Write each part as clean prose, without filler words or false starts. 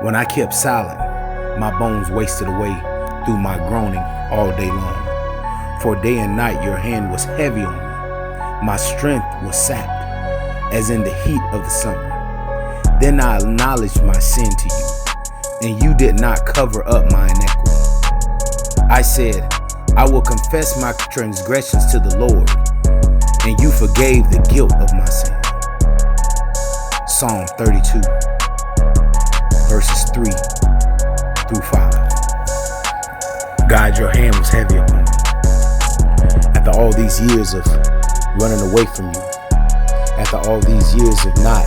When I kept silent, my bones wasted away through my groaning all day long. For day and night your hand was heavy on me. My strength was sapped, as in the heat of the summer. Then I acknowledged my sin to you, and you did not cover up my iniquity. I said, I will confess my transgressions to the Lord, and you forgave the guilt of my sin. Psalm 32, verses 3 through 5. God, your hand was heavy upon me. After all these years of running away from you, after all these years of not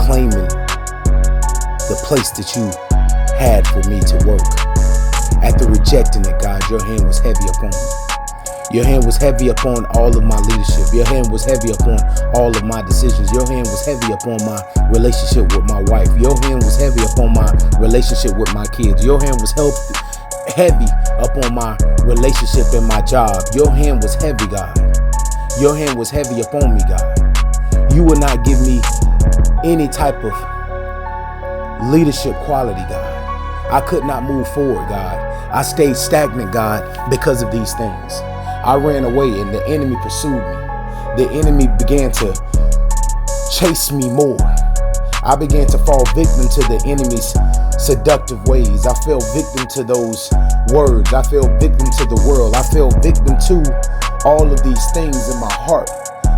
claiming the place that you had for me to work, after rejecting it, God, your hand was heavy upon me. Your hand was heavy upon all of my leadership. Your hand was heavy upon all of my decisions. Your hand was heavy upon my relationship with my wife. Your hand was heavy upon my relationship with my kids. Your hand was heavy upon my relationship and my job. Your hand was heavy, God. Your hand was heavy upon me, God. You would not give me any type of leadership quality, God. I could not move forward, God. I stayed stagnant, God, because of these things. I ran away and the enemy pursued me. The enemy began to chase me more. I began to fall victim to the enemy's seductive ways. I fell victim to those words. I fell victim to the world. I fell victim to all of these things in my heart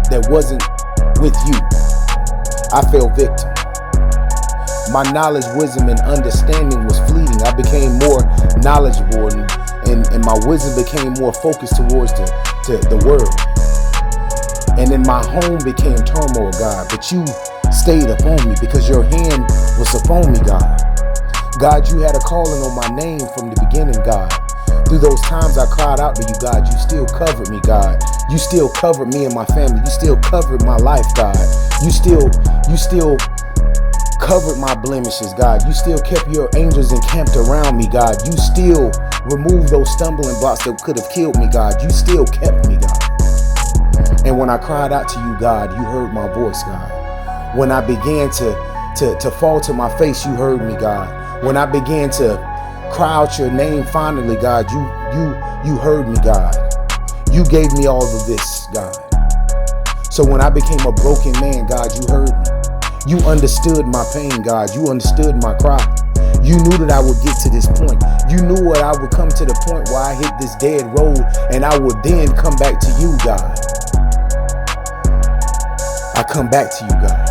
that wasn't with you. I fell victim. My knowledge, wisdom, and understanding was fleeting. I became more knowledgeable and my wisdom became more focused towards the world. And then my home became turmoil, God. But you stayed upon me because your hand was upon me, God. God, you had a calling on my name from the beginning, God. Through those times I cried out to you, God, you still covered me, God. You still covered me and my family. You still covered my life, God. You still covered my blemishes, God. You still kept your angels encamped around me, God. You still removed those stumbling blocks that could have killed me, God. You still kept me, God. And when I cried out to you, God, you heard my voice, God. When I began to fall to my face, you heard me, God. When I began to cry out your name finally, God, you heard me, God. You gave me all of this, God. So when I became a broken man, God, you heard me. You understood my pain, God. You understood my cry. You knew that I would get to this point. You knew what I would come to the point where I hit this dead road and I would then come back to you, God. I come back to you, God,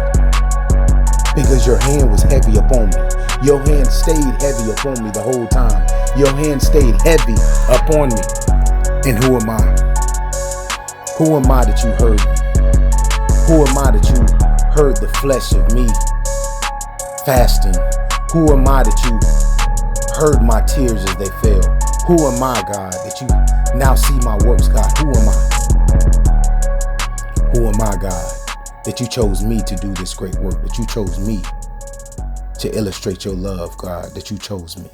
because your hand was heavy upon me. Your hand stayed heavy upon me the whole time. Your hand stayed heavy upon me. And who am I? Who am I that you heard me? Who am I that you heard the flesh of me fasting? Who am I that you heard my tears as they fell? Who am I, God, that you now see my works, God? Who am I? Who am I, God, that you chose me to do this great work, that you chose me to illustrate your love, God, that you chose me?